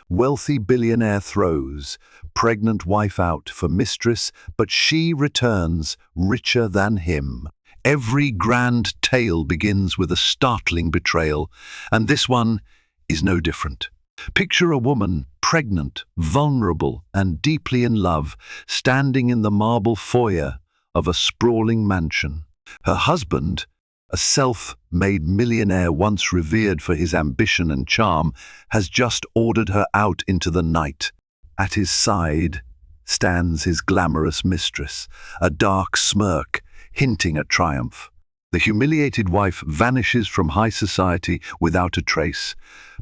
Wealthy billionaire throws pregnant wife out for mistress, but she returns richer than him. Every grand tale begins with a startling betrayal, and this one is no different. Picture a woman, pregnant, vulnerable, and deeply in love, standing in the marble foyer of a sprawling mansion. Her husband, a self-made millionaire once revered for his ambition and charm, has just ordered her out into the night. At his side stands his glamorous mistress, a dark smirk hinting at triumph. The humiliated wife vanishes from high society without a trace,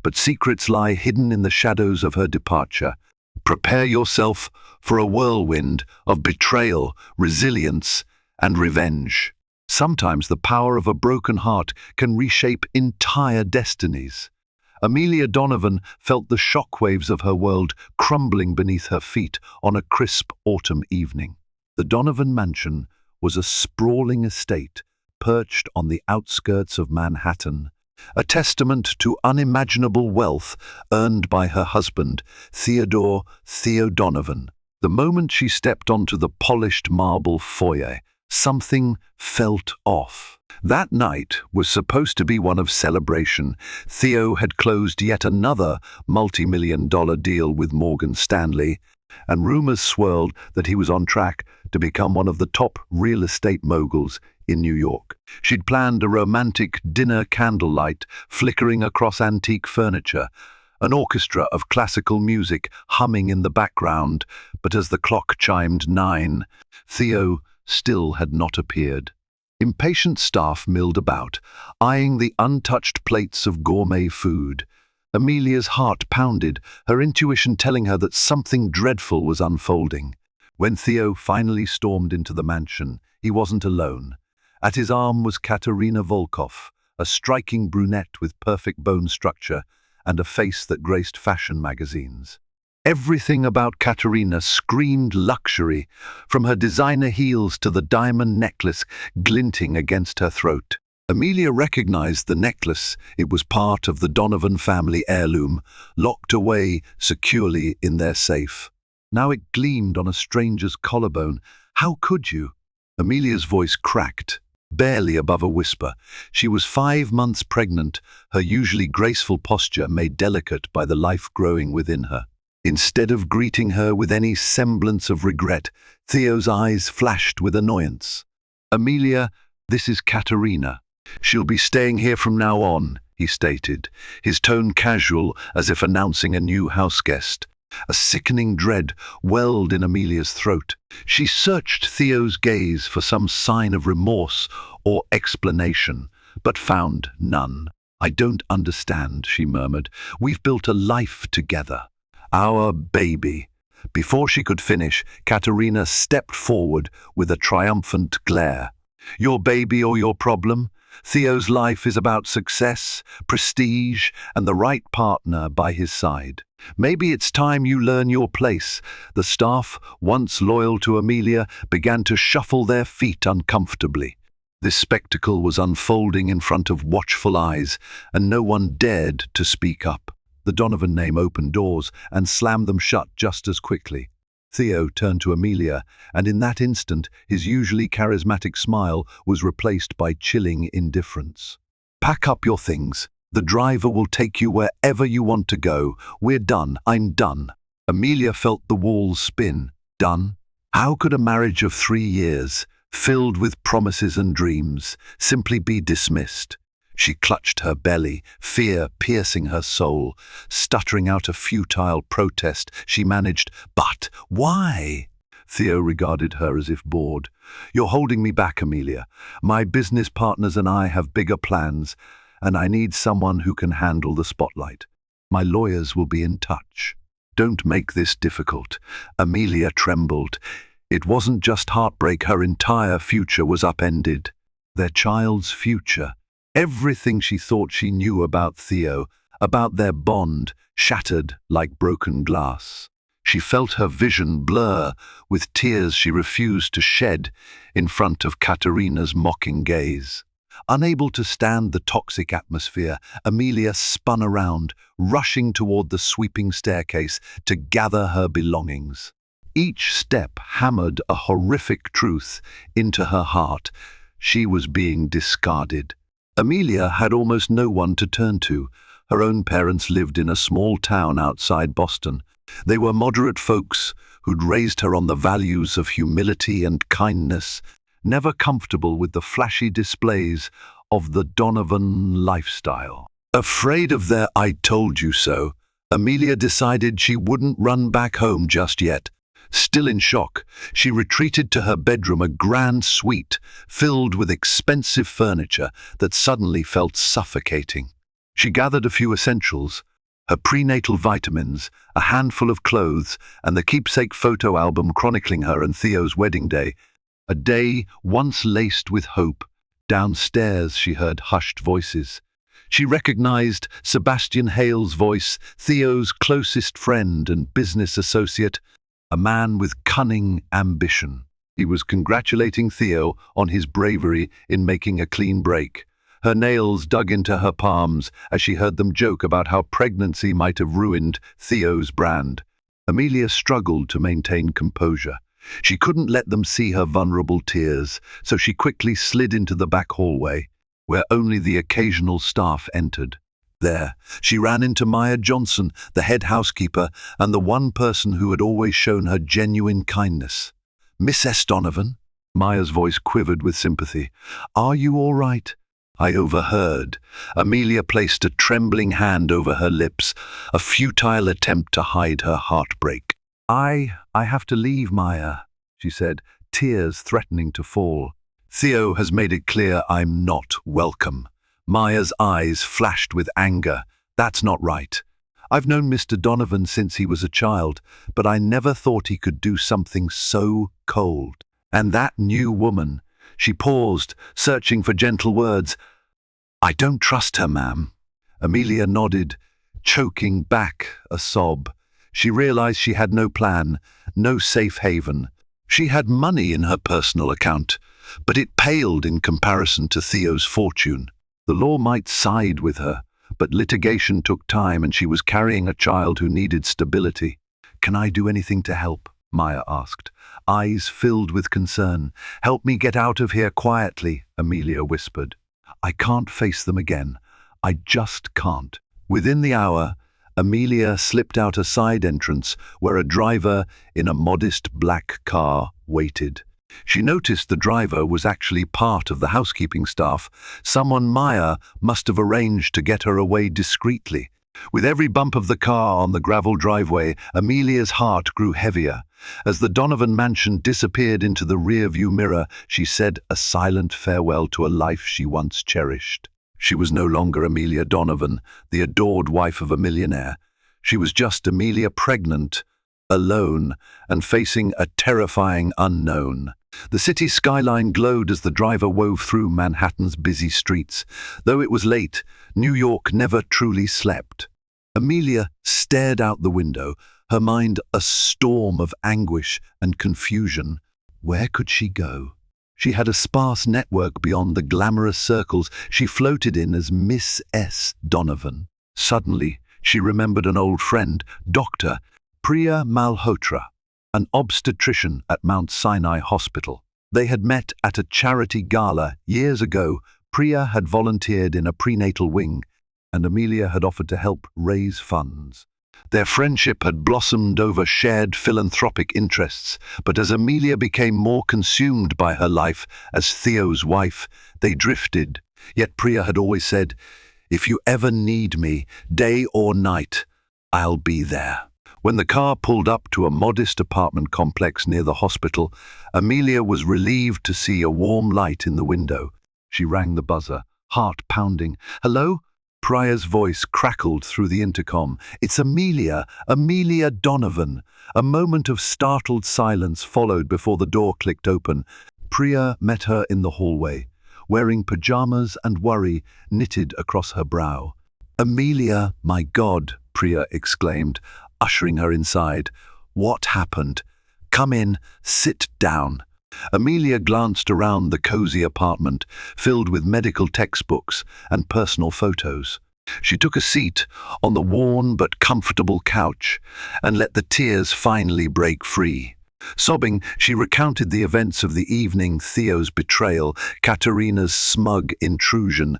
but secrets lie hidden in the shadows of her departure. Prepare yourself for a whirlwind of betrayal, resilience, and revenge. Sometimes the power of a broken heart can reshape entire destinies. Amelia Donovan felt the shockwaves of her world crumbling beneath her feet on a crisp autumn evening. The Donovan mansion was a sprawling estate perched on the outskirts of Manhattan, a testament to unimaginable wealth earned by her husband, Theo Donovan. The moment she stepped onto the polished marble foyer, something felt off. That night was supposed to be one of celebration. Theo had closed yet another multi-million-dollar deal with Morgan Stanley, and rumors swirled that he was on track to become one of the top real estate moguls in New York. She'd planned a romantic dinner candlelight flickering across antique furniture, an orchestra of classical music humming in the background, but as the clock chimed 9, Theo still had not appeared. Impatient staff milled about, eyeing the untouched plates of gourmet food. Amelia's heart pounded, her intuition telling her that something dreadful was unfolding. When Theo finally stormed into the mansion, he wasn't alone. At his arm was Katerina Volkov, a striking brunette with perfect bone structure and a face that graced fashion magazines. Everything about Katerina screamed luxury, from her designer heels to the diamond necklace glinting against her throat. Amelia recognized the necklace. It was part of the Donovan family heirloom, locked away securely in their safe. Now it gleamed on a stranger's collarbone. How could you? Amelia's voice cracked, barely above a whisper. She was 5 months pregnant, her usually graceful posture made delicate by the life growing within her. Instead of greeting her with any semblance of regret, Theo's eyes flashed with annoyance. "Amelia, this is Katerina. She'll be staying here from now on," he stated, his tone casual as if announcing a new houseguest. A sickening dread welled in Amelia's throat. She searched Theo's gaze for some sign of remorse or explanation, but found none. "I don't understand," she murmured. "We've built a life together. Our baby." Before she could finish, Katerina stepped forward with a triumphant glare. "Your baby or your problem? Theo's life is about success, prestige, and the right partner by his side. Maybe it's time you learn your place." The staff, once loyal to Amelia, began to shuffle their feet uncomfortably. This spectacle was unfolding in front of watchful eyes, and no one dared to speak up. The Donovan name opened doors and slammed them shut just as quickly. Theo turned to Amelia, and in that instant his usually charismatic smile was replaced by chilling indifference. "Pack up your things. The driver will take you wherever you want to go. We're done. I'm done." Amelia felt the walls spin. Done? How could a marriage of 3 years, filled with promises and dreams, simply be dismissed? She clutched her belly, fear piercing her soul. Stuttering out a futile protest, she managed, "But why?" Theo regarded her as if bored. "You're holding me back, Amelia. My business partners and I have bigger plans, and I need someone who can handle the spotlight. My lawyers will be in touch." "Don't make this difficult." Amelia trembled. It wasn't just heartbreak, her entire future was upended. Their child's future. Everything she thought she knew about Theo, about their bond, shattered like broken glass. She felt her vision blur with tears she refused to shed in front of Katerina's mocking gaze. Unable to stand the toxic atmosphere, Amelia spun around, rushing toward the sweeping staircase to gather her belongings. Each step hammered a horrific truth into her heart. She was being discarded. Amelia had almost no one to turn to. Her own parents lived in a small town outside Boston. They were moderate folks who'd raised her on the values of humility and kindness, never comfortable with the flashy displays of the Donovan lifestyle. Afraid of their "I told you so," Amelia decided she wouldn't run back home just yet. Still in shock, she retreated to her bedroom, a grand suite filled with expensive furniture that suddenly felt suffocating. She gathered a few essentials: her prenatal vitamins, a handful of clothes, and the keepsake photo album chronicling her and Theo's wedding day. A day once laced with hope. Downstairs she heard hushed voices. She recognized Sebastian Hale's voice, Theo's closest friend and business associate, a man with cunning ambition. He was congratulating Theo on his bravery in making a clean break. Her nails dug into her palms as she heard them joke about how pregnancy might have ruined Theo's brand. Amelia struggled to maintain composure. She couldn't let them see her vulnerable tears, so she quickly slid into the back hallway, where only the occasional staff entered. There, she ran into Maya Johnson, the head housekeeper, and the one person who had always shown her genuine kindness. "Miss Donovan?" Maya's voice quivered with sympathy. "Are you all right?" I overheard. Amelia placed a trembling hand over her lips, a futile attempt to hide her heartbreak. I have to leave, Maya," she said, tears threatening to fall. "Theo has made it clear I'm not welcome." Maya's eyes flashed with anger. "That's not right. I've known Mr. Donovan since he was a child, but I never thought he could do something so cold. And that new woman." She paused, searching for gentle words. "I don't trust her, ma'am." Amelia nodded, choking back a sob. She realized she had no plan, no safe haven. She had money in her personal account, but it paled in comparison to Theo's fortune. The law might side with her, but litigation took time and she was carrying a child who needed stability. "Can I do anything to help?" Maya asked, eyes filled with concern. "Help me get out of here quietly," Amelia whispered. "I can't face them again. I just can't." Within the hour, Amelia slipped out a side entrance where a driver in a modest black car waited. She noticed the driver was actually part of the housekeeping staff, someone Maya must have arranged to get her away discreetly. With every bump of the car on the gravel driveway, Amelia's heart grew heavier. As the Donovan mansion disappeared into the rear-view mirror, she said a silent farewell to a life she once cherished. She was no longer Amelia Donovan, the adored wife of a millionaire. She was just Amelia, pregnant, alone, and facing a terrifying unknown. The city skyline glowed as the driver wove through Manhattan's busy streets. Though it was late, New York never truly slept. Amelia stared out the window, her mind a storm of anguish and confusion. Where could she go? She had a sparse network beyond the glamorous circles she floated in as Miss S. Donovan. Suddenly, she remembered an old friend, Dr. Priya Malhotra, an obstetrician at Mount Sinai Hospital. They had met at a charity gala years ago. Priya had volunteered in a prenatal wing, and Amelia had offered to help raise funds. Their friendship had blossomed over shared philanthropic interests, but as Amelia became more consumed by her life as Theo's wife, they drifted. Yet Priya had always said, "If you ever need me, day or night, I'll be there." When the car pulled up to a modest apartment complex near the hospital, Amelia was relieved to see a warm light in the window. She rang the buzzer, heart pounding. "Hello?" Priya's voice crackled through the intercom. "It's Amelia, Amelia Donovan." A moment of startled silence followed before the door clicked open. Priya met her in the hallway, wearing pajamas and worry knitted across her brow. "Amelia, my God," Priya exclaimed, ushering her inside. "What happened? Come in, sit down." Amelia glanced around the cozy apartment, filled with medical textbooks and personal photos. She took a seat on the worn but comfortable couch and let the tears finally break free. Sobbing, she recounted the events of the evening, Theo's betrayal, Katerina's smug intrusion,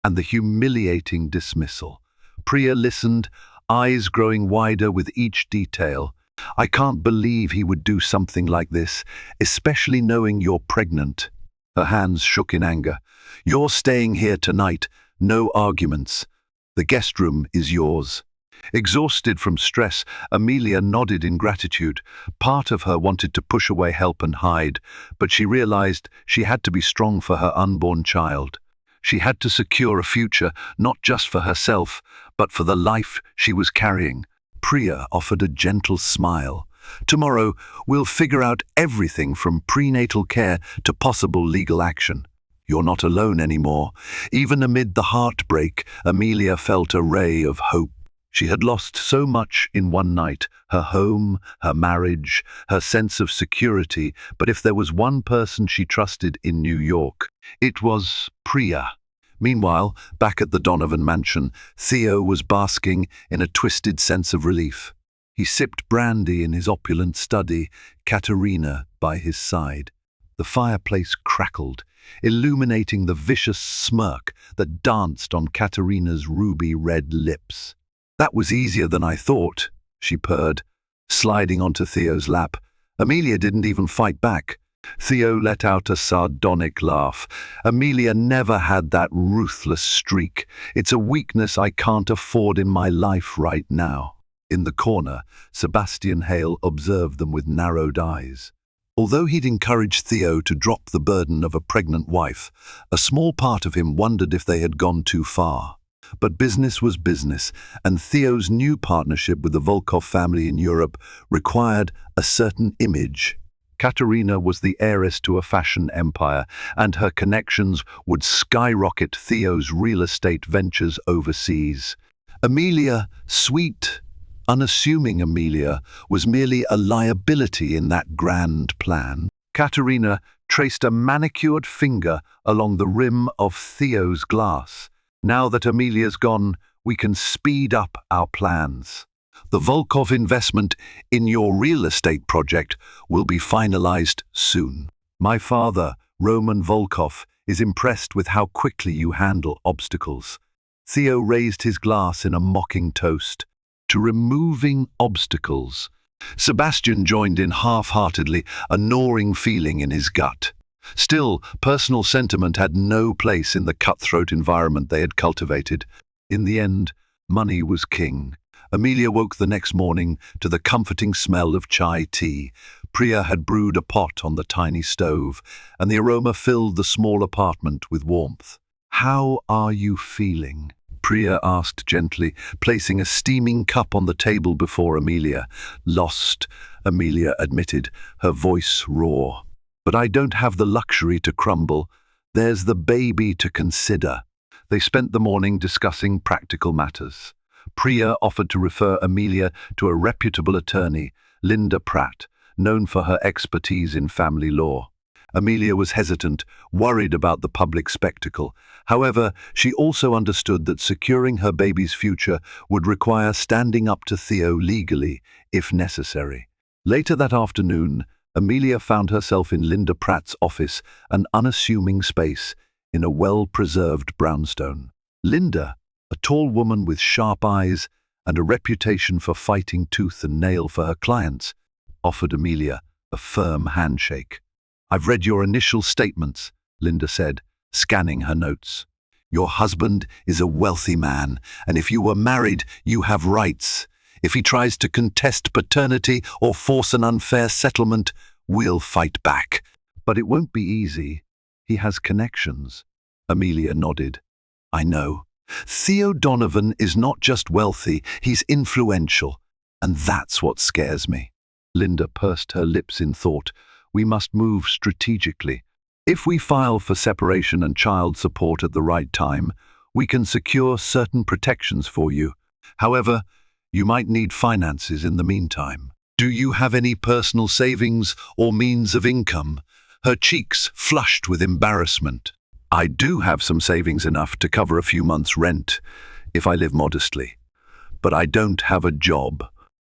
and the humiliating dismissal. Priya listened, eyes growing wider with each detail. "I can't believe he would do something like this, especially knowing you're pregnant." Her hands shook in anger. "You're staying here tonight, no arguments. The guest room is yours." Exhausted from stress, Amelia nodded in gratitude. Part of her wanted to push away help and hide, but she realized she had to be strong for her unborn child. She had to secure a future, not just for herself, but for the life she was carrying. Priya offered a gentle smile. "Tomorrow, we'll figure out everything from prenatal care to possible legal action. You're not alone anymore." Even amid the heartbreak, Amelia felt a ray of hope. She had lost so much in one night, her home, her marriage, her sense of security, but if there was one person she trusted in New York, it was Priya. Meanwhile, back at the Donovan mansion, Theo was basking in a twisted sense of relief. He sipped brandy in his opulent study, Katerina by his side. The fireplace crackled, illuminating the vicious smirk that danced on Katerina's ruby-red lips. "That was easier than I thought," she purred, sliding onto Theo's lap. Amelia didn't even fight back. Theo let out a sardonic laugh. "Amelia never had that ruthless streak. It's a weakness I can't afford in my life right now." In the corner, Sebastian Hale observed them with narrowed eyes. Although he'd encouraged Theo to drop the burden of a pregnant wife, a small part of him wondered if they had gone too far. But business was business, and Theo's new partnership with the Volkov family in Europe required a certain image. Katerina was the heiress to a fashion empire, and her connections would skyrocket Theo's real estate ventures overseas. Amelia, sweet, unassuming Amelia, was merely a liability in that grand plan. Katerina traced a manicured finger along the rim of Theo's glass. "Now that Amelia's gone, we can speed up our plans. The Volkov investment in your real estate project will be finalized soon. My father, Roman Volkov, is impressed with how quickly you handle obstacles." Theo raised his glass in a mocking toast to removing obstacles. Sebastian joined in half-heartedly, a gnawing feeling in his gut. Still, personal sentiment had no place in the cutthroat environment they had cultivated. In the end, money was king. Amelia woke the next morning to the comforting smell of chai tea. Priya had brewed a pot on the tiny stove, and the aroma filled the small apartment with warmth. "How are you feeling?" Priya asked gently, placing a steaming cup on the table before Amelia. "Lost," Amelia admitted, her voice raw. "But I don't have the luxury to crumble. There's the baby to consider." They spent the morning discussing practical matters. Priya offered to refer Amelia to a reputable attorney, Linda Pratt, known for her expertise in family law. Amelia was hesitant, worried about the public spectacle. However, she also understood that securing her baby's future would require standing up to Theo legally, if necessary. Later that afternoon, Amelia found herself in Linda Pratt's office, an unassuming space in a well-preserved brownstone. Linda, a tall woman with sharp eyes and a reputation for fighting tooth and nail for her clients, offered Amelia a firm handshake. "I've read your initial statements," Linda said, scanning her notes. "Your husband is a wealthy man, and if you were married, you have rights. If he tries to contest paternity or force an unfair settlement, we'll fight back. But it won't be easy. He has connections." Amelia nodded. "I know. Theo Donovan is not just wealthy, he's influential, and that's what scares me." Linda pursed her lips in thought. "We must move strategically. If we file for separation and child support at the right time, we can secure certain protections for you. However, you might need finances in the meantime. Do you have any personal savings or means of income? her cheeks flushed with embarrassment. I do have some savings enough to cover a few months' rent, if I live modestly. But I don't have a job.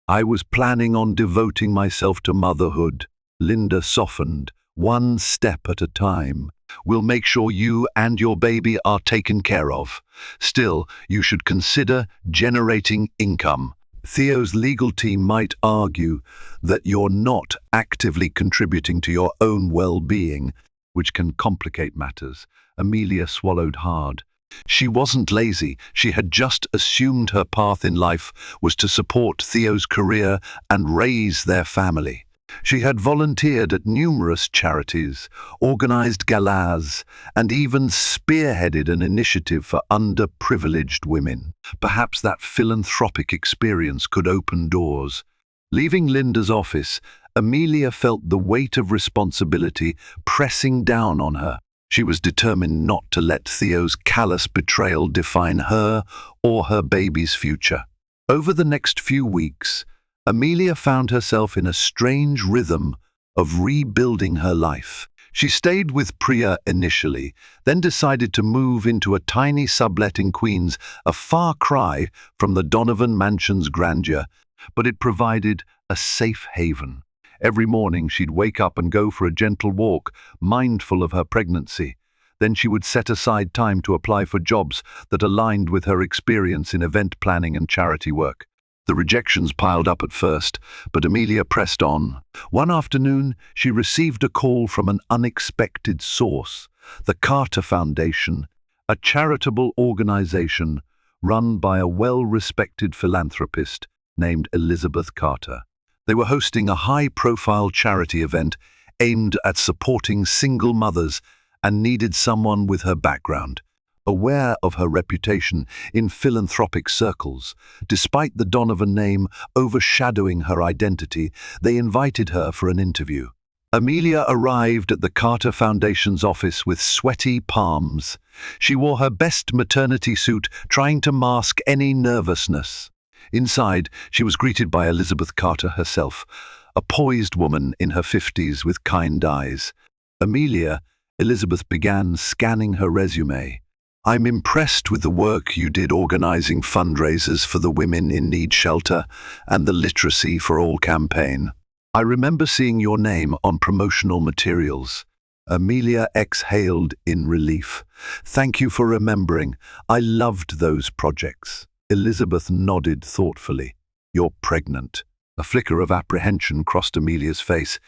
I was planning on devoting myself to motherhood. Linda softened, one step at a time. We'll make sure you and your baby are taken care of. Still, you should consider generating income. Theo's legal team might argue that you're not actively contributing to your own well-being, which can complicate matters. Amelia swallowed hard. She wasn't lazy. She had just assumed her path in life was to support Theo's career and raise their family. She had volunteered at numerous charities, organized galas, and even spearheaded an initiative for underprivileged women. Perhaps that philanthropic experience could open doors. Leaving Linda's office, Amelia felt the weight of responsibility pressing down on her. She was determined not to let Theo's callous betrayal define her or her baby's future. Over the next few weeks, Amelia found herself in a strange rhythm of rebuilding her life. She stayed with Priya initially, then decided to move into a tiny sublet in Queens, a far cry from the Donovan mansion's grandeur, but it provided a safe haven. Every morning she'd wake up and go for a gentle walk, mindful of her pregnancy. Then she would set aside time to apply for jobs that aligned with her experience in event planning and charity work. The rejections piled up at first, but Amelia pressed on. One afternoon, she received a call from an unexpected source, the Carter Foundation, a charitable organization run by a well-respected philanthropist named Elizabeth Carter. They were hosting a high-profile charity event aimed at supporting single mothers and needed someone with her background. Aware of her reputation in philanthropic circles, despite the Donovan name overshadowing her identity, they invited her for an interview. Amelia arrived at the Carter Foundation's office with sweaty palms. She wore her best maternity suit, trying to mask any nervousness. Inside, she was greeted by Elizabeth Carter herself, a poised woman in her 50s with kind eyes. Elizabeth began scanning her resume. "I'm impressed with the work you did organizing fundraisers for the Women in Need shelter and the Literacy for All campaign. I remember seeing your name on promotional materials." Amelia exhaled in relief. "Thank you for remembering. I loved those projects." Elizabeth nodded thoughtfully. "You're pregnant." A flicker of apprehension crossed Amelia's face.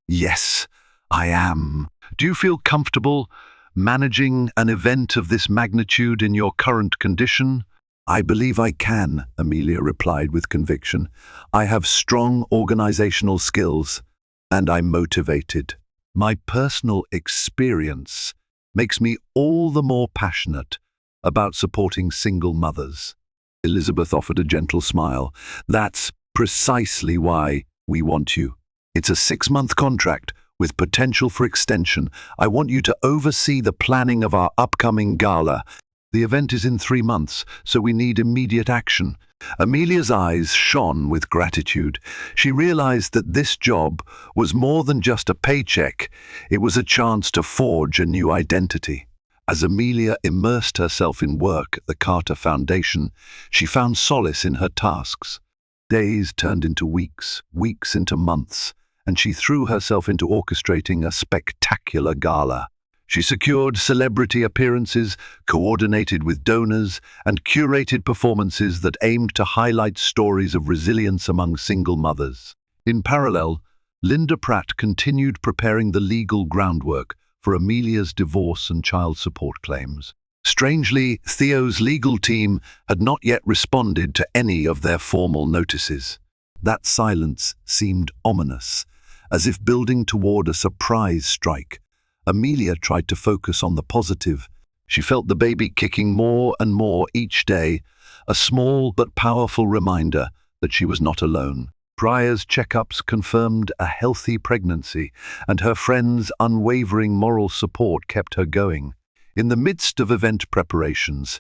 "Yes, I am. Do you feel comfortable managing an event of this magnitude in your current condition?" "I believe I can," Amelia replied with conviction. "I have strong organizational skills, and I'm motivated. My personal experience makes me all the more passionate about supporting single mothers." Elizabeth offered a gentle smile. "That's precisely why we want you. It's a 6-month contract with potential for extension. I want you to oversee the planning of our upcoming gala. The event is in 3 months, so we need immediate action." Amelia's eyes shone with gratitude. She realized that this job was more than just a paycheck. It was a chance to forge a new identity. As Amelia immersed herself in work at the Carter Foundation, she found solace in her tasks. Days turned into weeks, weeks into months, and she threw herself into orchestrating a spectacular gala. She secured celebrity appearances, coordinated with donors, and curated performances that aimed to highlight stories of resilience among single mothers. In parallel, Linda Pratt continued preparing the legal groundwork for Amelia's divorce and child support claims. Strangely, Theo's legal team had not yet responded to any of their formal notices. That silence seemed ominous, as if building toward a surprise strike. Amelia tried to focus on the positive. She felt the baby kicking more and more each day, a small but powerful reminder that she was not alone. Priya's checkups confirmed a healthy pregnancy, and her friends' unwavering moral support kept her going. In the midst of event preparations,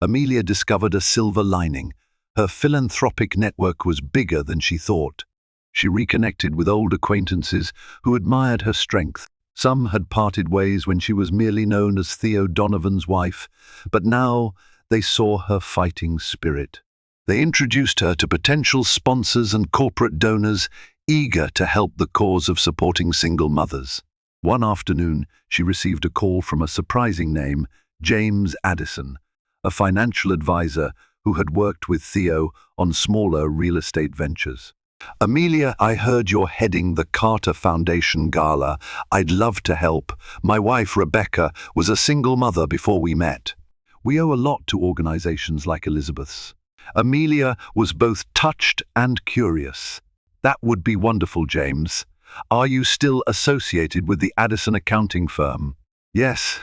Amelia discovered a silver lining. Her philanthropic network was bigger than she thought. She reconnected with old acquaintances who admired her strength. Some had parted ways when she was merely known as Theo Donovan's wife, but now they saw her fighting spirit. They introduced her to potential sponsors and corporate donors eager to help the cause of supporting single mothers. One afternoon, she received a call from a surprising name, James Addison, a financial advisor who had worked with Theo on smaller real estate ventures. "Amelia, I heard you're heading the Carter Foundation Gala. I'd love to help. My wife, Rebecca, was a single mother before we met. We owe a lot to organizations like Elizabeth's." Amelia was both touched and curious. "That would be wonderful, James. Are you still associated with the Addison accounting firm?" "Yes,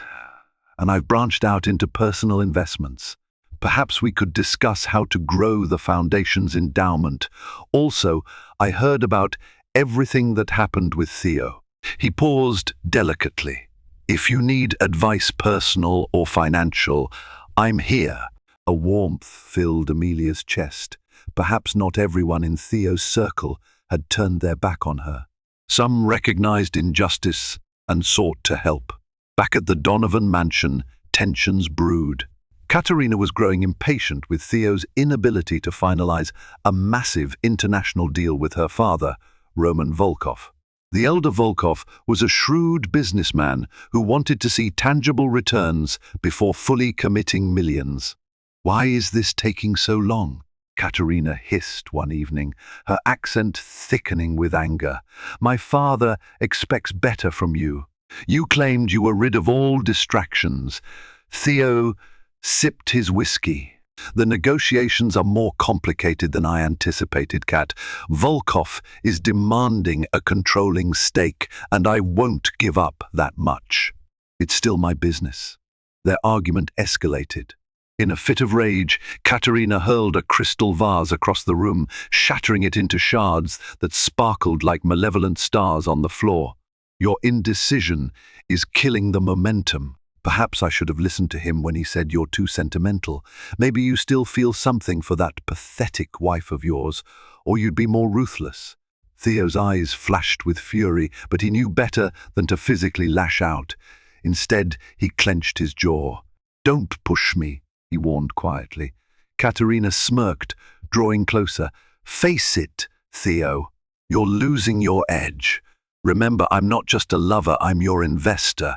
and I've branched out into personal investments. Perhaps we could discuss how to grow the foundation's endowment. Also, I heard about everything that happened with Theo." He paused delicately. "If you need advice, personal or financial, I'm here." A warmth filled Amelia's chest. Perhaps not everyone in Theo's circle had turned their back on her. Some recognized injustice and sought to help. Back at the Donovan mansion, tensions brewed. Katerina was growing impatient with Theo's inability to finalize a massive international deal with her father, Roman Volkov. The elder Volkov was a shrewd businessman who wanted to see tangible returns before fully committing millions. "Why is this taking so long?" Katerina hissed one evening, her accent thickening with anger. "My father expects better from you. You claimed you were rid of all distractions." Theo sipped his whiskey. "The negotiations are more complicated than I anticipated, Kat. Volkov is demanding a controlling stake, and I won't give up that much. It's still my business." Their argument escalated. In a fit of rage, Katerina hurled a crystal vase across the room, shattering it into shards that sparkled like malevolent stars on the floor. "Your indecision is killing the momentum. Perhaps I should have listened to him when he said you're too sentimental. Maybe you still feel something for that pathetic wife of yours, or you'd be more ruthless." Theo's eyes flashed with fury, but he knew better than to physically lash out. Instead, he clenched his jaw. "Don't push me," he warned quietly. Katerina smirked, drawing closer. "Face it, Theo. You're losing your edge. Remember, I'm not just a lover, I'm your investor,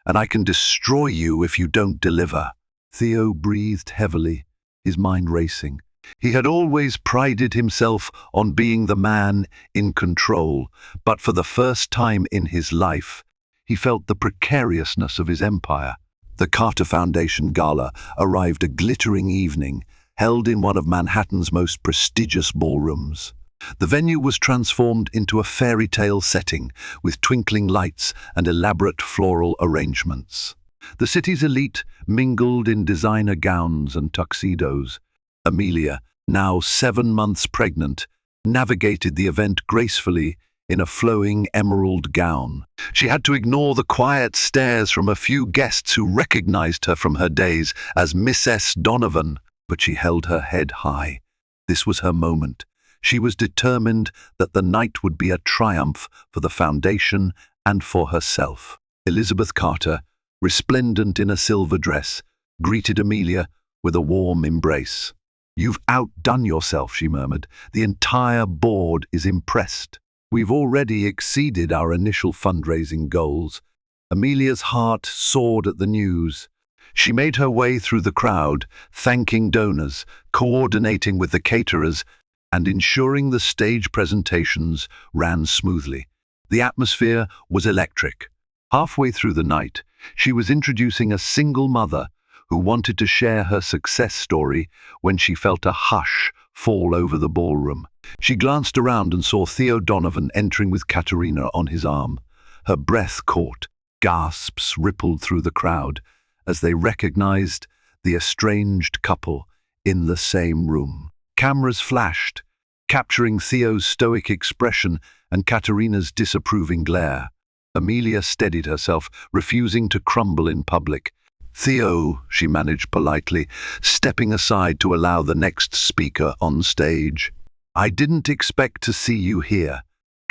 and I can destroy you if you don't deliver." Theo breathed heavily, his mind racing. He had always prided himself on being the man in control, but for the first time in his life, he felt the precariousness of his empire. The Carter Foundation Gala arrived a glittering evening, held in one of Manhattan's most prestigious ballrooms. The venue was transformed into a fairy tale setting, with twinkling lights and elaborate floral arrangements. The city's elite mingled in designer gowns and tuxedos. Amelia, now 7 months pregnant, navigated the event gracefully in a flowing emerald gown. She had to ignore the quiet stares from a few guests who recognized her from her days as Mrs. Donovan, but she held her head high. This was her moment. She was determined that the night would be a triumph for the foundation and for herself. Elizabeth Carter, resplendent in a silver dress, greeted Amelia with a warm embrace. "You've outdone yourself," she murmured. "The entire board is impressed. We've already exceeded our initial fundraising goals." Amelia's heart soared at the news. She made her way through the crowd, thanking donors, coordinating with the caterers, and ensuring the stage presentations ran smoothly. The atmosphere was electric. Halfway through the night, she was introducing a single mother who wanted to share her success story when she felt a hush fall over the ballroom. She glanced around and saw Theo Donovan entering with Katerina on his arm. Her breath caught. Gasps rippled through the crowd as they recognized the estranged couple in the same room. Cameras flashed, capturing Theo's stoic expression and Katerina's disapproving glare. Amelia steadied herself, refusing to crumble in public. "Theo," she managed politely, stepping aside to allow the next speaker on stage. "I didn't expect to see you here."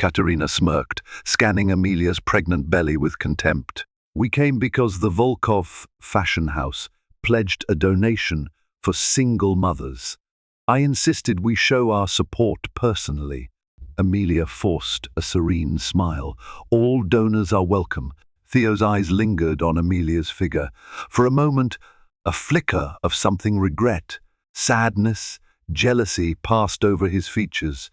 Katerina smirked, scanning Amelia's pregnant belly with contempt. We came because the Volkov fashion house pledged a donation for single mothers. I insisted we show our support personally. Amelia forced a serene smile. All donors are welcome. Theo's eyes lingered on Amelia's figure. For a moment, a flicker of something regret, sadness, jealousy passed over his features,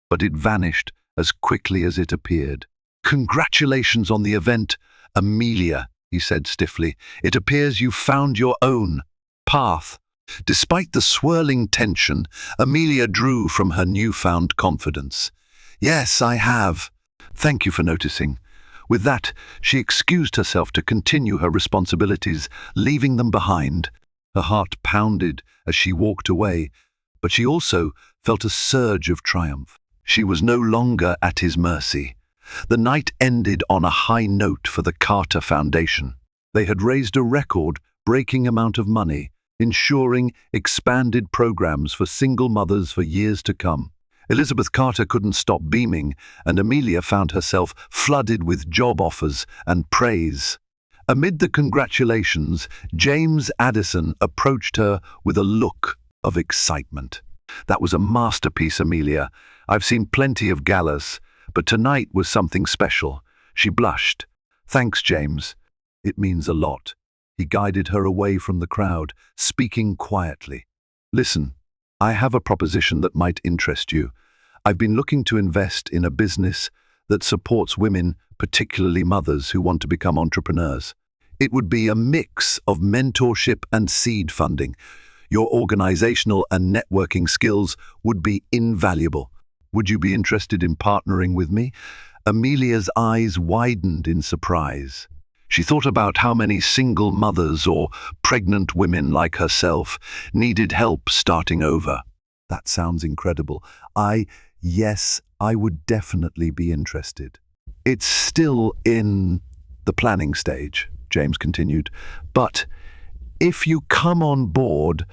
but it vanished as quickly as it appeared. "Congratulations on the event, Amelia," he said stiffly. "It appears you've found your own path." Despite the swirling tension, Amelia drew from her newfound confidence. "Yes, I have. Thank you for noticing." With that, she excused herself to continue her responsibilities, leaving them behind. Her heart pounded as she walked away, but she also felt a surge of triumph. She was no longer at his mercy. The night ended on a high note for the Carter Foundation. They had raised a record-breaking amount of money, ensuring expanded programs for single mothers for years to come. Elizabeth Carter couldn't stop beaming, and Amelia found herself flooded with job offers and praise. Amid the congratulations, James Addison approached her with a look of excitement. "That was a masterpiece, Amelia. I've seen plenty of galas, but tonight was something special." She blushed. "Thanks, James. It means a lot." He guided her away from the crowd, speaking quietly. "Listen, I have a proposition that might interest you. I've been looking to invest in a business that supports women, particularly mothers who want to become entrepreneurs. It would be a mix of mentorship and seed funding. Your organizational and networking skills would be invaluable. Would you be interested in partnering with me?" Amelia's eyes widened in surprise. She thought about how many single mothers or pregnant women like herself needed help starting over. "That sounds incredible. Yes, I would definitely be interested." "It's still in the planning stage," James continued, "but if you come on board,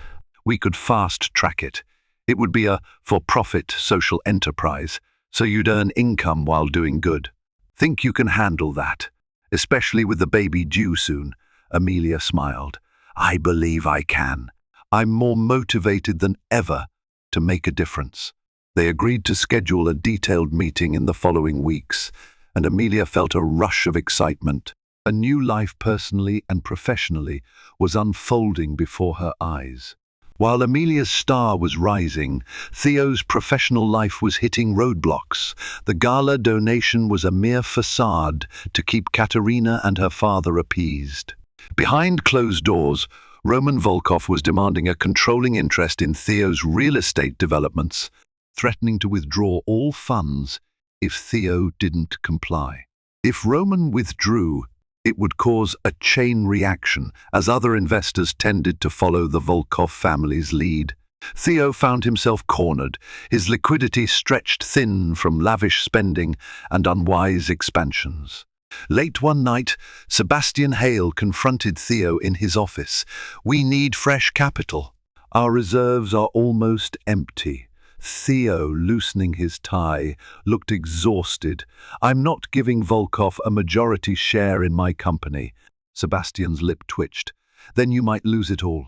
we could fast-track it. It would be a for-profit social enterprise, so you'd earn income while doing good. Think you can handle that? Especially with the baby due soon." Amelia smiled. "I believe I can. I'm more motivated than ever to make a difference." They agreed to schedule a detailed meeting in the following weeks, and Amelia felt a rush of excitement. A new life personally and professionally was unfolding before her eyes. While Amelia's star was rising, Theo's professional life was hitting roadblocks. The gala donation was a mere facade to keep Katerina and her father appeased. Behind closed doors, Roman Volkov was demanding a controlling interest in Theo's real estate developments, threatening to withdraw all funds if Theo didn't comply. If Roman withdrew, it would cause a chain reaction, as other investors tended to follow the Volkov family's lead. Theo found himself cornered, his liquidity stretched thin from lavish spending and unwise expansions. Late one night, Sebastian Hale confronted Theo in his office. "We need fresh capital. Our reserves are almost empty." Theo, loosening his tie, looked exhausted. "I'm not giving Volkov a majority share in my company." Sebastian's lip twitched. "Then you might lose it all.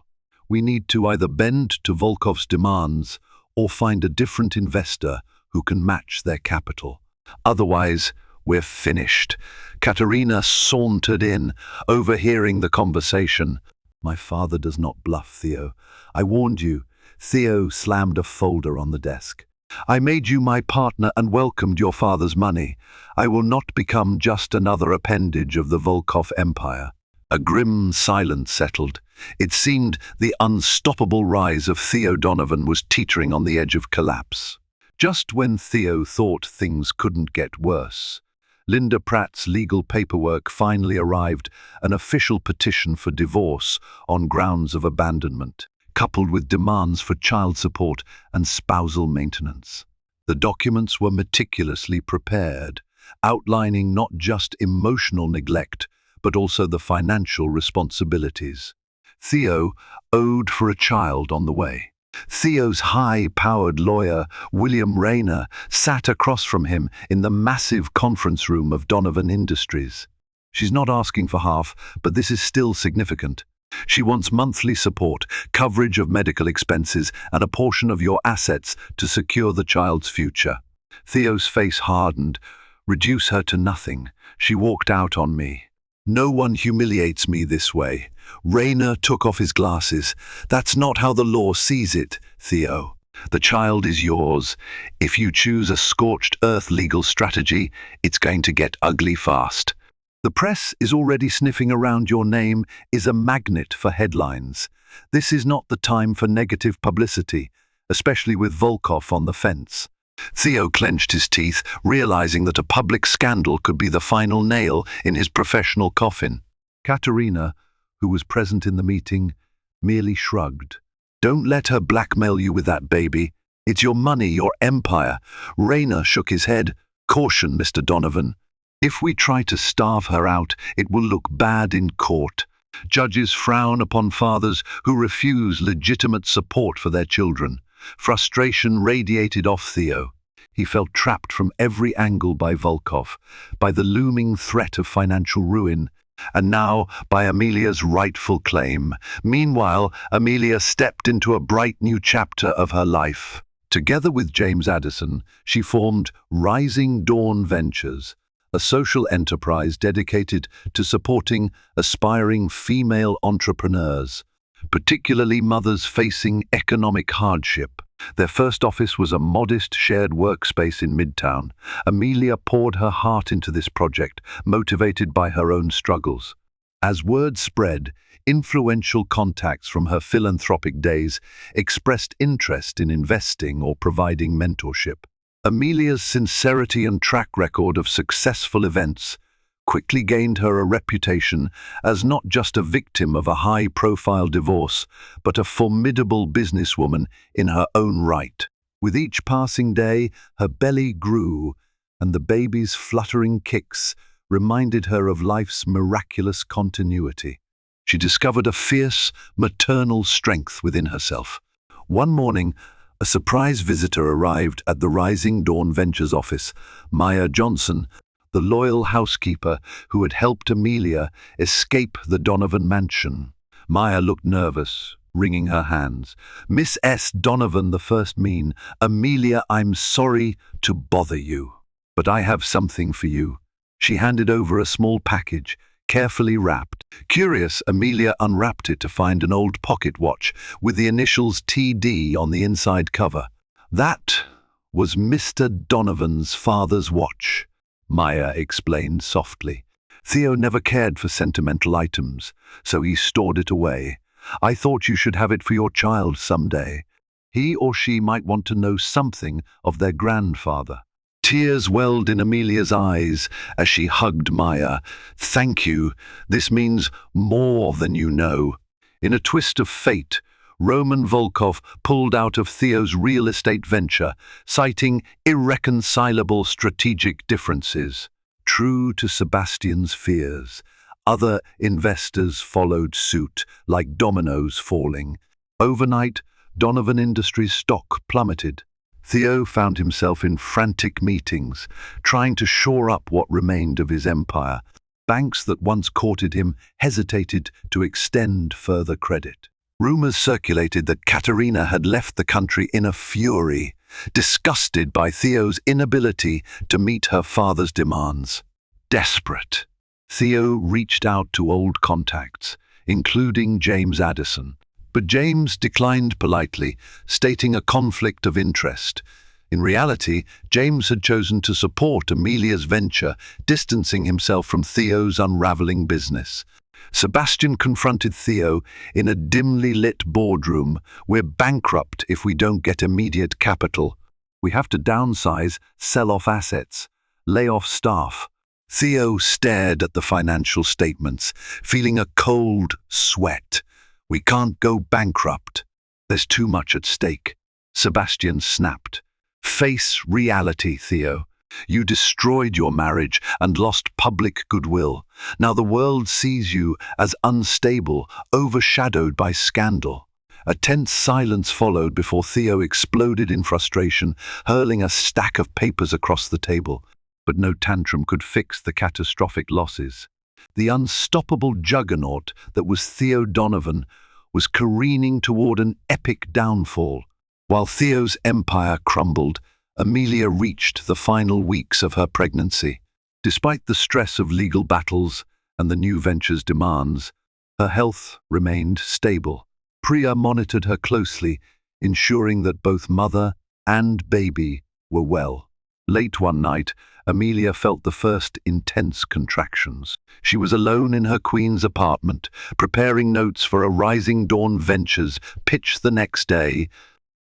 We need to either bend to Volkov's demands or find a different investor who can match their capital. Otherwise, we're finished." Katerina sauntered in, overhearing the conversation. "My father does not bluff, Theo. I warned you." Theo slammed a folder on the desk. "I made you my partner and welcomed your father's money. I will not become just another appendage of the Volkov empire." A grim silence settled. It seemed the unstoppable rise of Theo Donovan was teetering on the edge of collapse. Just when Theo thought things couldn't get worse, Linda Pratt's legal paperwork finally arrived, an official petition for divorce on grounds of abandonment, coupled with demands for child support and spousal maintenance. The documents were meticulously prepared, outlining not just emotional neglect, but also the financial responsibilities Theo owed for a child on the way. Theo's high-powered lawyer, William Rayner, sat across from him in the massive conference room of Donovan Industries. She's not asking for half, but this is still significant. She wants monthly support, coverage of medical expenses, and a portion of your assets to secure the child's future. Theo's face hardened. Reduce her to nothing. She walked out on me. No one humiliates me this way. Rayner took off his glasses. That's not how the law sees it, Theo. The child is yours. If you choose a scorched earth legal strategy, it's going to get ugly fast. The press is already sniffing around your name is a magnet for headlines. This is not the time for negative publicity, especially with Volkov on the fence. Theo clenched his teeth, realizing that a public scandal could be the final nail in his professional coffin. Katerina, who was present in the meeting, merely shrugged. Don't let her blackmail you with that baby. It's your money, your empire. Rayner shook his head. Caution, Mr. Donovan. If we try to starve her out, it will look bad in court. Judges frown upon fathers who refuse legitimate support for their children. Frustration radiated off Theo. He felt trapped from every angle by Volkov, by the looming threat of financial ruin, and now by Amelia's rightful claim. Meanwhile, Amelia stepped into a bright new chapter of her life. Together with James Addison, she formed Rising Dawn Ventures, a social enterprise dedicated to supporting aspiring female entrepreneurs, particularly mothers facing economic hardship. Their first office was a modest shared workspace in Midtown. Amelia poured her heart into this project, motivated by her own struggles. As word spread, influential contacts from her philanthropic days expressed interest in investing or providing mentorship. Amelia's sincerity and track record of successful events quickly gained her a reputation as not just a victim of a high-profile divorce, but a formidable businesswoman in her own right. With each passing day, her belly grew, and the baby's fluttering kicks reminded her of life's miraculous continuity. She discovered a fierce, maternal strength within herself. One morning, a surprise visitor arrived at the Rising Dawn Ventures office. Maya Johnson, the loyal housekeeper who had helped Amelia escape the Donovan mansion. Maya looked nervous, wringing her hands. Miss S. Donovan, the first mean. Amelia, I'm sorry to bother you, but I have something for you. She handed over a small package, carefully wrapped. Curious, Amelia unwrapped it to find an old pocket watch with the initials TD on the inside cover. That was Mr. Donovan's father's watch, Maya explained softly. Theo never cared for sentimental items, so he stored it away. I thought you should have it for your child someday. He or she might want to know something of their grandfather. Tears welled in Amelia's eyes as she hugged Maya. Thank you. This means more than you know. In a twist of fate, Roman Volkov pulled out of Theo's real estate venture, citing irreconcilable strategic differences. True to Sebastian's fears, other investors followed suit, like dominoes falling. Overnight, Donovan Industries' stock plummeted. Theo found himself in frantic meetings, trying to shore up what remained of his empire. Banks that once courted him hesitated to extend further credit. Rumors circulated that Katerina had left the country in a fury, disgusted by Theo's inability to meet her father's demands. Desperate, Theo reached out to old contacts, including James Addison. But James declined politely, stating a conflict of interest. In reality, James had chosen to support Amelia's venture, distancing himself from Theo's unraveling business. Sebastian confronted Theo in a dimly lit boardroom. We're bankrupt if we don't get immediate capital. We have to downsize, sell off assets, lay off staff. Theo stared at the financial statements, feeling a cold sweat. We can't go bankrupt. There's too much at stake. Sebastian snapped. Face reality, Theo. You destroyed your marriage and lost public goodwill. Now the world sees you as unstable, overshadowed by scandal. A tense silence followed before Theo exploded in frustration, hurling a stack of papers across the table. But no tantrum could fix the catastrophic losses. The unstoppable juggernaut that was Theo Donovan was careening toward an epic downfall. While Theo's empire crumbled, Amelia reached the final weeks of her pregnancy. Despite the stress of legal battles and the new venture's demands, her health remained stable. Priya monitored her closely, ensuring that both mother and baby were well. Late one night, Amelia felt the first intense contractions. She was alone in her queen's apartment, preparing notes for a Rising Dawn Ventures pitch the next day,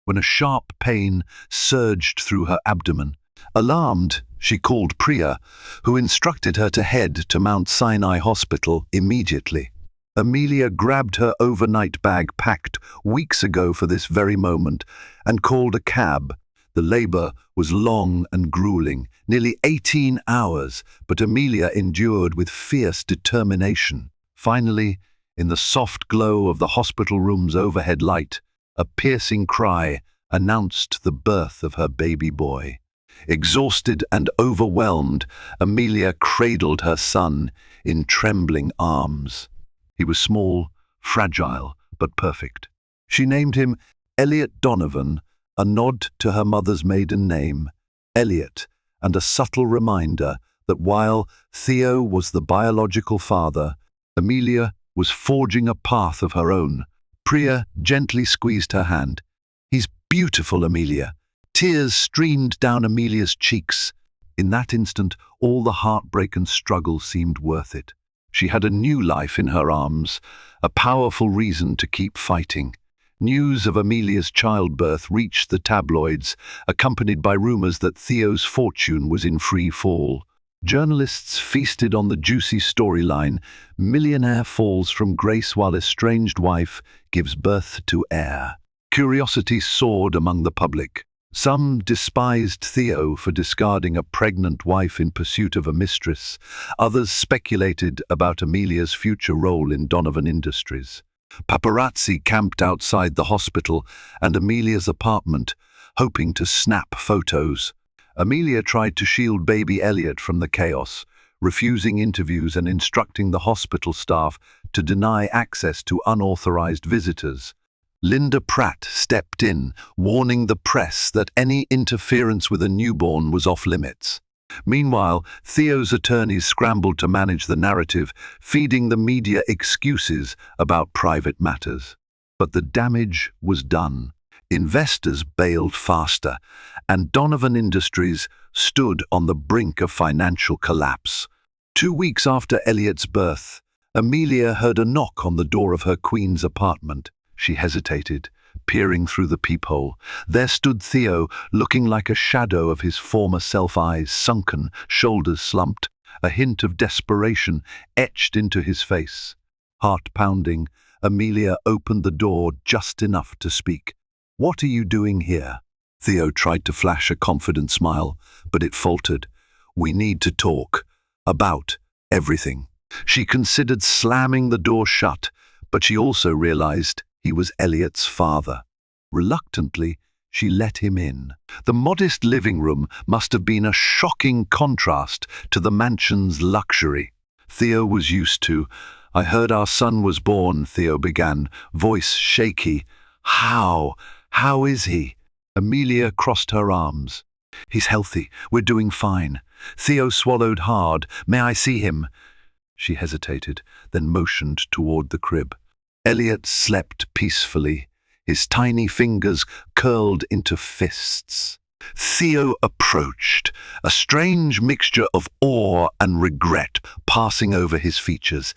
when a sharp pain surged through her abdomen. Alarmed, she called Priya, who instructed her to head to Mount Sinai Hospital immediately. Amelia grabbed her overnight bag packed weeks ago for this very moment and called a cab. The labor was long and grueling, nearly 18 hours, but Amelia endured with fierce determination. Finally, in the soft glow of the hospital room's overhead light, a piercing cry announced the birth of her baby boy. Exhausted and overwhelmed, Amelia cradled her son in trembling arms. He was small, fragile, but perfect. She named him Elliot Donovan, a nod to her mother's maiden name, Elliot, and a subtle reminder that while Theo was the biological father, Amelia was forging a path of her own. Priya gently squeezed her hand. "He's beautiful, Amelia." Tears streamed down Amelia's cheeks. In that instant, all the heartbreak and struggle seemed worth it. She had a new life in her arms, a powerful reason to keep fighting. News of Amelia's childbirth reached the tabloids, accompanied by rumors that Theo's fortune was in free fall. Journalists feasted on the juicy storyline. Millionaire falls from grace while estranged wife gives birth to heir. Curiosity soared among the public. Some despised Theo for discarding a pregnant wife in pursuit of a mistress. Others speculated about Amelia's future role in Donovan Industries. Paparazzi camped outside the hospital and Amelia's apartment, hoping to snap photos. Amelia tried to shield baby Elliot from the chaos, refusing interviews and instructing the hospital staff to deny access to unauthorized visitors. Linda Pratt stepped in, warning the press that any interference with a newborn was off limits. Meanwhile, Theo's attorneys scrambled to manage the narrative, feeding the media excuses about private matters. But the damage was done. Investors bailed faster, and Donovan Industries stood on the brink of financial collapse. 2 weeks after Elliot's birth, Amelia heard a knock on the door of her queen's apartment. She hesitated, peering through the peephole. There stood Theo, looking like a shadow of his former self, eyes sunken, shoulders slumped, a hint of desperation etched into his face. Heart pounding, Amelia opened the door just enough to speak. "What are you doing here?" Theo tried to flash a confident smile, but it faltered. "We need to talk. About everything." She considered slamming the door shut, but she also realized he was Elliot's father. Reluctantly, she let him in. The modest living room must have been a shocking contrast to the mansion's luxury. Theo was used to. "I heard our son was born," Theo began, voice shaky. How is he?" Amelia crossed her arms. "He's healthy. We're doing fine." Theo swallowed hard. "May I see him?" She hesitated, then motioned toward the crib. Elliot slept peacefully, his tiny fingers curled into fists. Theo approached, a strange mixture of awe and regret passing over his features.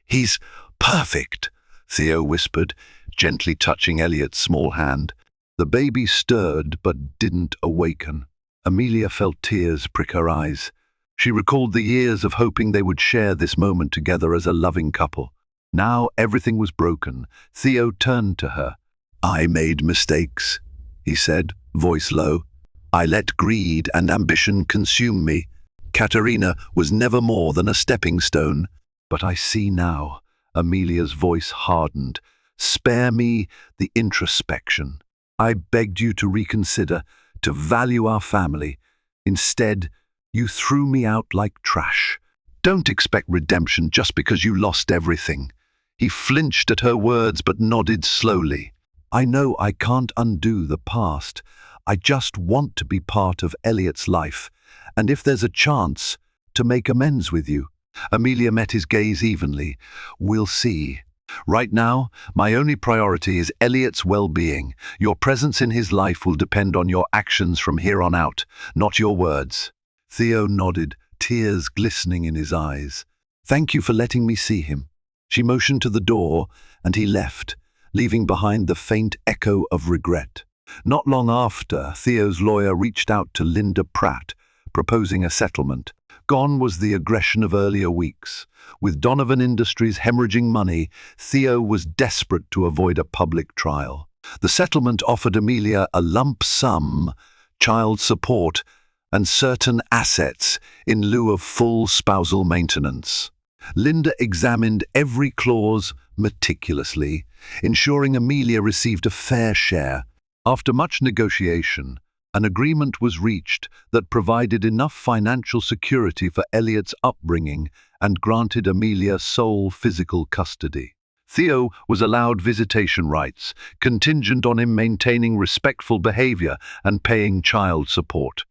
"He's perfect," Theo whispered, gently touching Elliot's small hand. The baby stirred but didn't awaken. Amelia felt tears prick her eyes. She recalled the years of hoping they would share this moment together as a loving couple. Now everything was broken. Theo turned to her. "I made mistakes," he said, voice low. "I let greed and ambition consume me. Katerina was never more than a stepping stone. But I see now." Amelia's voice hardened. Spare me the introspection. I begged you to reconsider, to value our family. Instead, you threw me out like trash. Don't expect redemption just because you lost everything." He flinched at her words but nodded slowly. "I know I can't undo the past. I just want to be part of Elliot's life, and if there's a chance, to make amends with you." Amelia met his gaze evenly. "We'll see. Right now, my only priority is Elliot's well-being. Your presence in his life will depend on your actions from here on out, not your words." Theo nodded, tears glistening in his eyes. "Thank you for letting me see him." She motioned to the door, and he left, leaving behind the faint echo of regret. Not long after, Theo's lawyer reached out to Linda Pratt, proposing a settlement. Gone was the aggression of earlier weeks. With Donovan Industries hemorrhaging money, Theo was desperate to avoid a public trial. The settlement offered Amelia a lump sum, child support, and certain assets in lieu of full spousal maintenance. Linda examined every clause meticulously, ensuring Amelia received a fair share. After much negotiation, an agreement was reached that provided enough financial security for Elliot's upbringing and granted Amelia sole physical custody. Theo was allowed visitation rights, contingent on him maintaining respectful behavior and paying child support.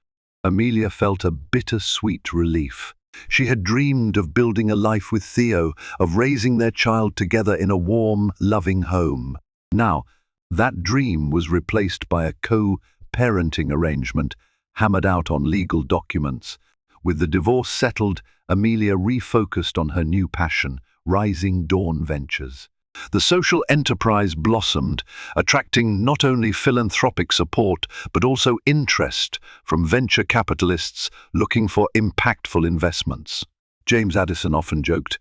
Amelia felt a bittersweet relief. She had dreamed of building a life with Theo, of raising their child together in a warm, loving home. Now, that dream was replaced by a co-parenting arrangement hammered out on legal documents. With the divorce settled, Amelia refocused on her new passion, Rising Dawn Ventures. The social enterprise blossomed, attracting not only philanthropic support but also interest from venture capitalists looking for impactful investments. James Addison often joked,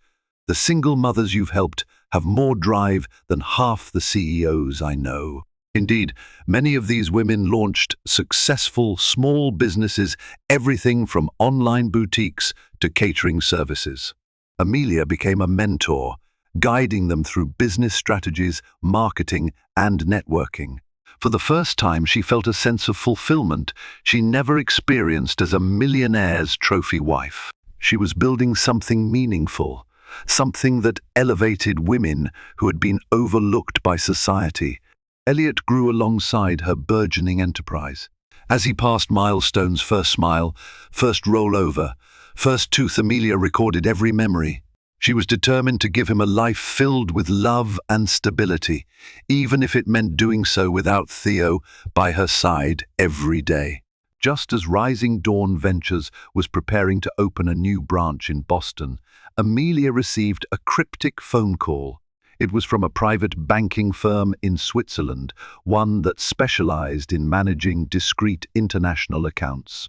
"The single mothers you've helped have more drive than half the CEOs I know." Indeed, many of these women launched successful small businesses, everything from online boutiques to catering services. Amelia became a mentor, guiding them through business strategies, marketing, and networking. For the first time, she felt a sense of fulfillment she never experienced as a millionaire's trophy wife. She was building something meaningful, something that elevated women who had been overlooked by society. Elliot grew alongside her burgeoning enterprise. As he passed milestones, first smile, first rollover, first tooth, Amelia recorded every memory. She was determined to give him a life filled with love and stability, even if it meant doing so without Theo by her side every day. Just as Rising Dawn Ventures was preparing to open a new branch in Boston, Amelia received a cryptic phone call. It was from a private banking firm in Switzerland, one that specialized in managing discreet international accounts.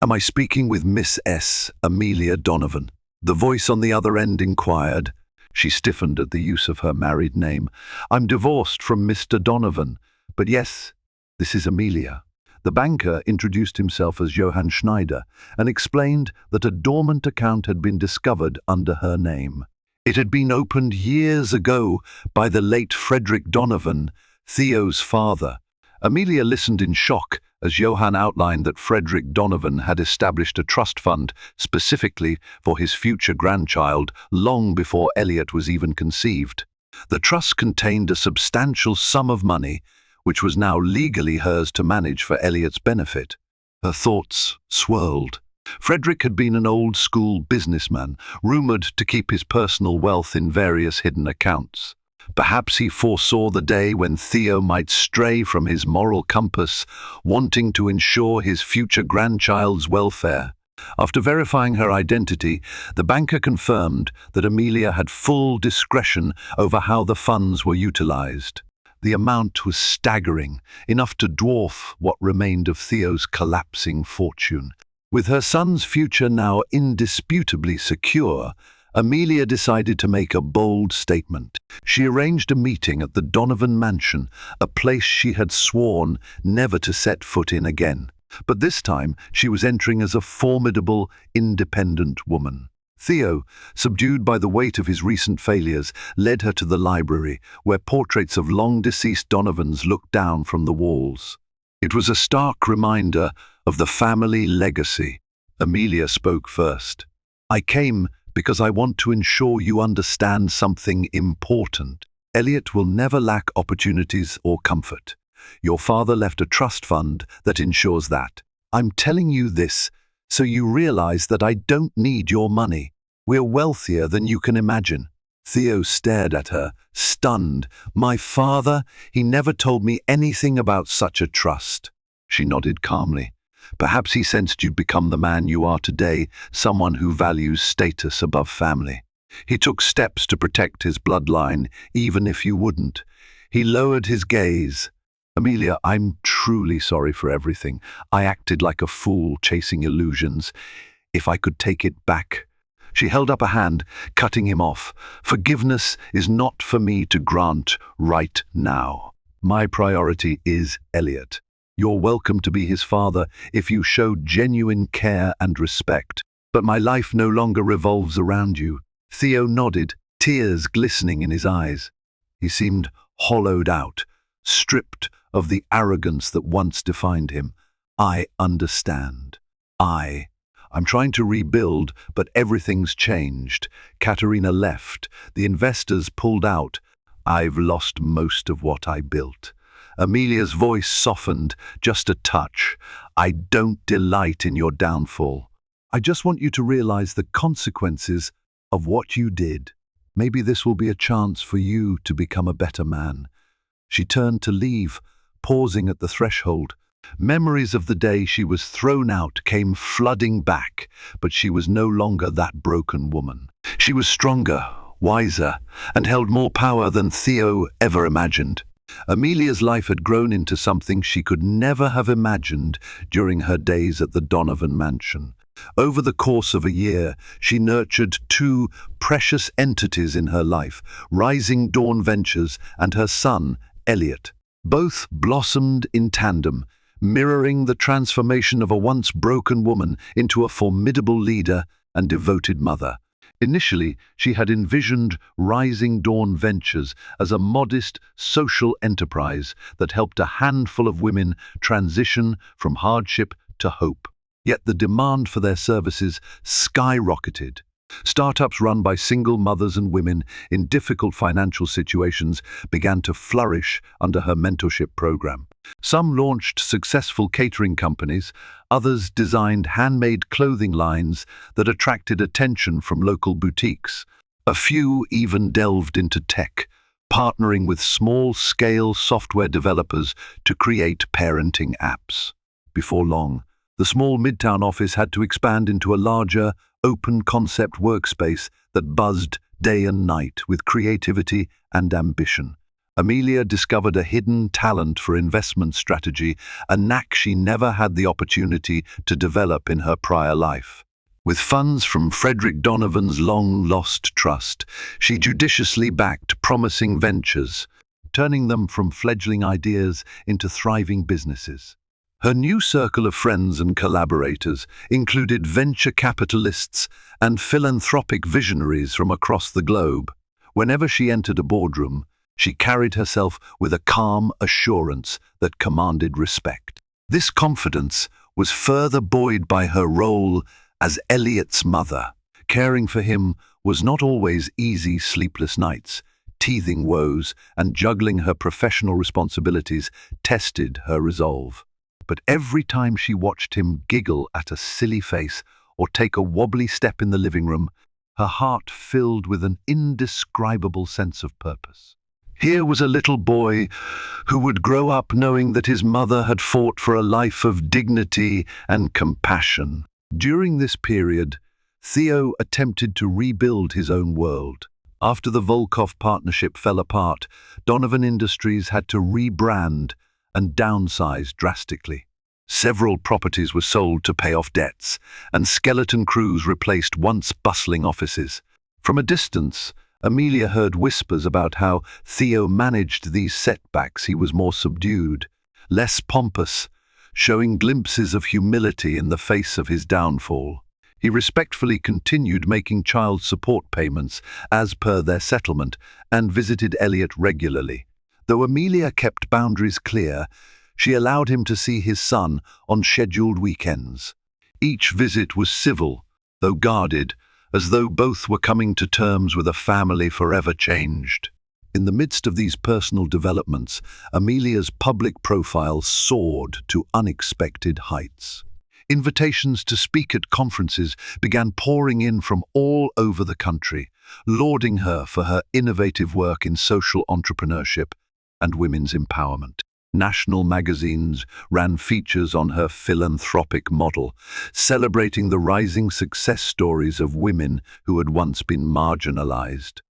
"Am I speaking with Miss S. Amelia Donovan?" The voice on the other end inquired. She stiffened at the use of her married name. "I'm divorced from Mr. Donovan, but yes, this is Amelia." The banker introduced himself as Johann Schneider and explained that a dormant account had been discovered under her name. It had been opened years ago by the late Frederick Donovan, Theo's father. Amelia listened in shock as Johann outlined that Frederick Donovan had established a trust fund specifically for his future grandchild long before Elliot was even conceived. The trust contained a substantial sum of money, which was now legally hers to manage for Elliot's benefit. Her thoughts swirled. Frederick had been an old-school businessman, rumored to keep his personal wealth in various hidden accounts. Perhaps he foresaw the day when Theo might stray from his moral compass, wanting to ensure his future grandchild's welfare. After verifying her identity, the banker confirmed that Amelia had full discretion over how the funds were utilized. The amount was staggering, enough to dwarf what remained of Theo's collapsing fortune. With her son's future now indisputably secure, Amelia decided to make a bold statement. She arranged a meeting at the Donovan mansion, a place she had sworn never to set foot in again. But this time she was entering as a formidable, independent woman. Theo, subdued by the weight of his recent failures, led her to the library, where portraits of long-deceased Donovans looked down from the walls. It was a stark reminder of the family legacy. Amelia spoke first. "I came because I want to ensure you understand something important. Elliot will never lack opportunities or comfort. Your father left a trust fund that ensures that. I'm telling you this so you realize that I don't need your money. We're wealthier than you can imagine." Theo stared at her, stunned. "My father? He never told me anything about such a trust." She nodded calmly. "Perhaps he sensed you'd become the man you are today, someone who values status above family. He took steps to protect his bloodline, even if you wouldn't." He lowered his gaze. "Amelia, I'm truly sorry for everything. I acted like a fool chasing illusions. If I could take it back." She held up a hand, cutting him off. "Forgiveness is not for me to grant right now. My priority is Elliot. You're welcome to be his father if you show genuine care and respect. But my life no longer revolves around you." Theo nodded, tears glistening in his eyes. He seemed hollowed out, stripped of the arrogance that once defined him. "I understand. I'm trying to rebuild, but everything's changed. Katerina left. The investors pulled out. I've lost most of what I built." Amelia's voice softened, just a touch. "I don't delight in your downfall. I just want you to realize the consequences of what you did. Maybe this will be a chance for you to become a better man." She turned to leave, pausing at the threshold. Memories of the day she was thrown out came flooding back, but she was no longer that broken woman. She was stronger, wiser, and held more power than Theo ever imagined. Amelia's life had grown into something she could never have imagined during her days at the Donovan mansion. Over the course of a year, she nurtured two precious entities in her life, Rising Dawn Ventures and her son, Elliot. Both blossomed in tandem, mirroring the transformation of a once broken woman into a formidable leader and devoted mother. Initially, she had envisioned Rising Dawn Ventures as a modest social enterprise that helped a handful of women transition from hardship to hope. Yet the demand for their services skyrocketed. Startups run by single mothers and women in difficult financial situations began to flourish under her mentorship program. Some launched successful catering companies, others designed handmade clothing lines that attracted attention from local boutiques. A few even delved into tech, partnering with small-scale software developers to create parenting apps. Before long, the small midtown office had to expand into a larger, open-concept workspace that buzzed day and night with creativity and ambition. Amelia discovered a hidden talent for investment strategy, a knack she never had the opportunity to develop in her prior life. With funds from Frederick Donovan's long-lost trust, she judiciously backed promising ventures, turning them from fledgling ideas into thriving businesses. Her new circle of friends and collaborators included venture capitalists and philanthropic visionaries from across the globe. Whenever she entered a boardroom, she carried herself with a calm assurance that commanded respect. This confidence was further buoyed by her role as Elliot's mother. Caring for him was not always easy. Sleepless nights, teething woes, and juggling her professional responsibilities tested her resolve. But every time she watched him giggle at a silly face or take a wobbly step in the living room, her heart filled with an indescribable sense of purpose. Here was a little boy who would grow up knowing that his mother had fought for a life of dignity and compassion. During this period, Theo attempted to rebuild his own world. After the Volkov partnership fell apart, Donovan Industries had to rebrand and downsize drastically. Several properties were sold to pay off debts, and skeleton crews replaced once bustling offices. From a distance, Amelia heard whispers about how Theo managed these setbacks. He was more subdued, less pompous, showing glimpses of humility in the face of his downfall. He respectfully continued making child support payments as per their settlement and visited Elliot regularly. Though Amelia kept boundaries clear, she allowed him to see his son on scheduled weekends. Each visit was civil, though guarded, as though both were coming to terms with a family forever changed. In the midst of these personal developments, Amelia's public profile soared to unexpected heights. Invitations to speak at conferences began pouring in from all over the country, lauding her for her innovative work in social entrepreneurship and women's empowerment. National magazines ran features on her philanthropic model, celebrating the rising success stories of women who had once been marginalized.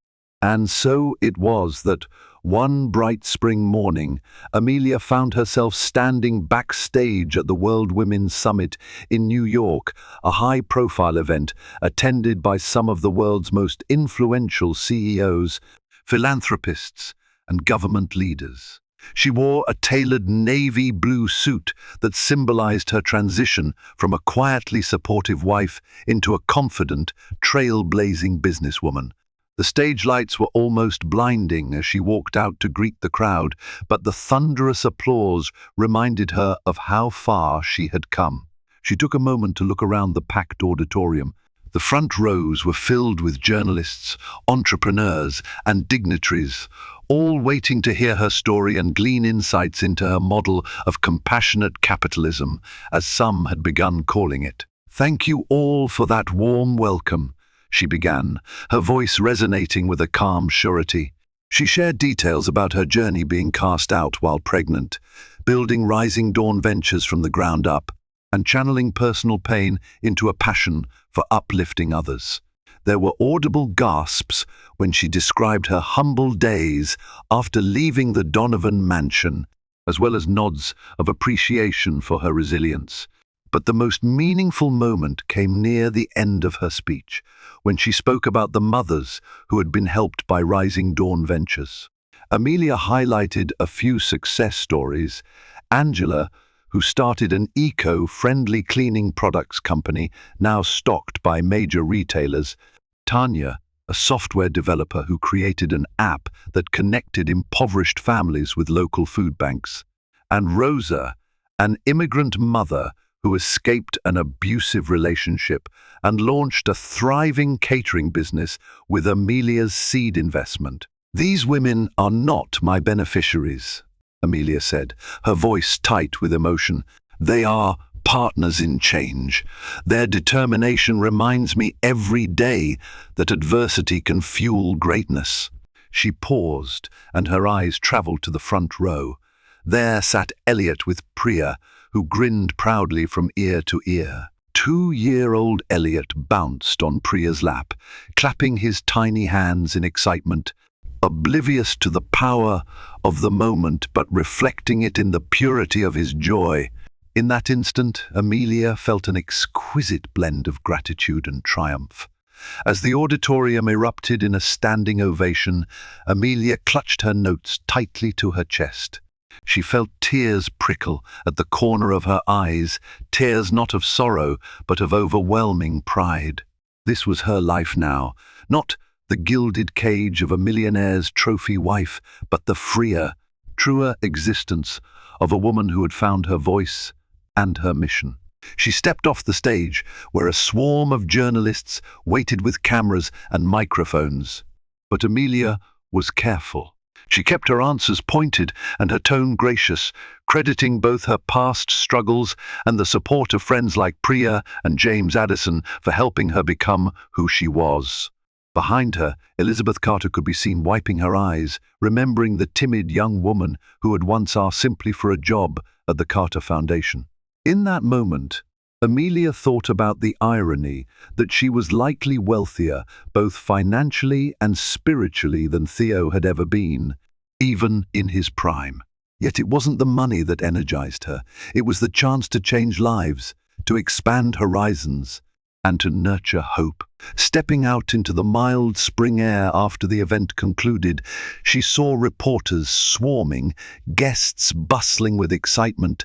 And so it was that, one bright spring morning, Amelia found herself standing backstage at the World Women's Summit in New York, a high-profile event attended by some of the world's most influential CEOs, philanthropists, and government leaders. She wore a tailored navy blue suit that symbolized her transition from a quietly supportive wife into a confident, trailblazing businesswoman. The stage lights were almost blinding as she walked out to greet the crowd, but the thunderous applause reminded her of how far she had come. She took a moment to look around the packed auditorium. The front rows were filled with journalists, entrepreneurs, and dignitaries, all waiting to hear her story and glean insights into her model of compassionate capitalism, as some had begun calling it. "Thank you all for that warm welcome," she began, her voice resonating with a calm surety. She shared details about her journey being cast out while pregnant, building Rising Dawn Ventures from the ground up, and channeling personal pain into a passion for uplifting others. There were audible gasps when she described her humble days after leaving the Donovan mansion, as well as nods of appreciation for her resilience. But the most meaningful moment came near the end of her speech, when she spoke about the mothers who had been helped by Rising Dawn Ventures. Amelia highlighted a few success stories. Angela, who started an eco-friendly cleaning products company now stocked by major retailers. Tanya, a software developer who created an app that connected impoverished families with local food banks. And Rosa, an immigrant mother who escaped an abusive relationship and launched a thriving catering business with Amelia's seed investment. "These women are not my beneficiaries," Amelia said, her voice tight with emotion. "They are partners in change. Their determination reminds me every day that adversity can fuel greatness." She paused, and her eyes traveled to the front row. There sat Elliot with Priya, who grinned proudly from ear to ear. 2-year-old Elliot bounced on Priya's lap, clapping his tiny hands in excitement, oblivious to the power of the moment but reflecting it in the purity of his joy. In that instant, Amelia felt an exquisite blend of gratitude and triumph. As the auditorium erupted in a standing ovation, Amelia clutched her notes tightly to her chest. She felt tears prickle at the corner of her eyes, tears not of sorrow, but of overwhelming pride. This was her life now, not the gilded cage of a millionaire's trophy wife, but the freer, truer existence of a woman who had found her voice and her mission. She stepped off the stage, where a swarm of journalists waited with cameras and microphones. But Amelia was careful. She kept her answers pointed and her tone gracious, crediting both her past struggles and the support of friends like Priya and James Addison for helping her become who she was. Behind her, Elizabeth Carter could be seen wiping her eyes, remembering the timid young woman who had once asked simply for a job at the Carter Foundation. In that moment, Amelia thought about the irony that she was likely wealthier, both financially and spiritually, than Theo had ever been, even in his prime. Yet it wasn't the money that energized her. It was the chance to change lives, to expand horizons, and to nurture hope. Stepping out into the mild spring air after the event concluded, she saw reporters swarming, guests bustling with excitement,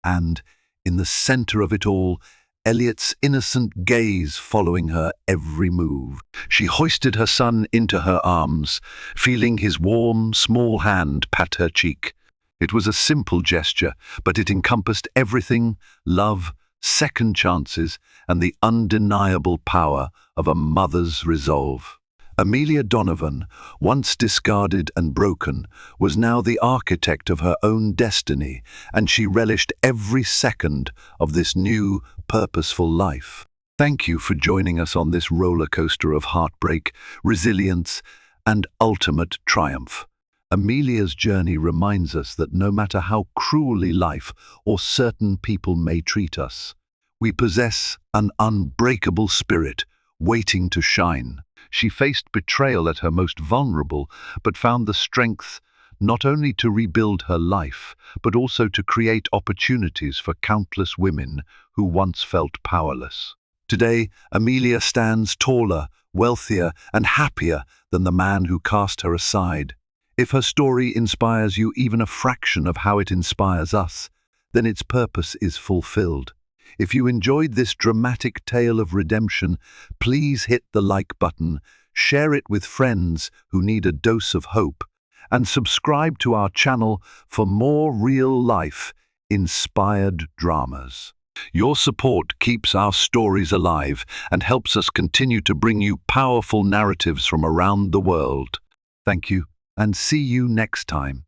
and, in the center of it all, Elliot's innocent gaze following her every move. She hoisted her son into her arms, feeling his warm, small hand pat her cheek. It was a simple gesture, but it encompassed everything: love, second chances, and the undeniable power of a mother's resolve. Amelia Donovan, once discarded and broken, was now the architect of her own destiny, and she relished every second of this new, purposeful life. Thank you for joining us on this roller coaster of heartbreak, resilience, and ultimate triumph. Amelia's journey reminds us that no matter how cruelly life or certain people may treat us, we possess an unbreakable spirit waiting to shine. She faced betrayal at her most vulnerable, but found the strength not only to rebuild her life, but also to create opportunities for countless women who once felt powerless. Today, Amelia stands taller, wealthier, and happier than the man who cast her aside. If her story inspires you even a fraction of how it inspires us, then its purpose is fulfilled. If you enjoyed this dramatic tale of redemption, please hit the like button, share it with friends who need a dose of hope, and subscribe to our channel for more real-life, inspired dramas. Your support keeps our stories alive and helps us continue to bring you powerful narratives from around the world. Thank you, and see you next time.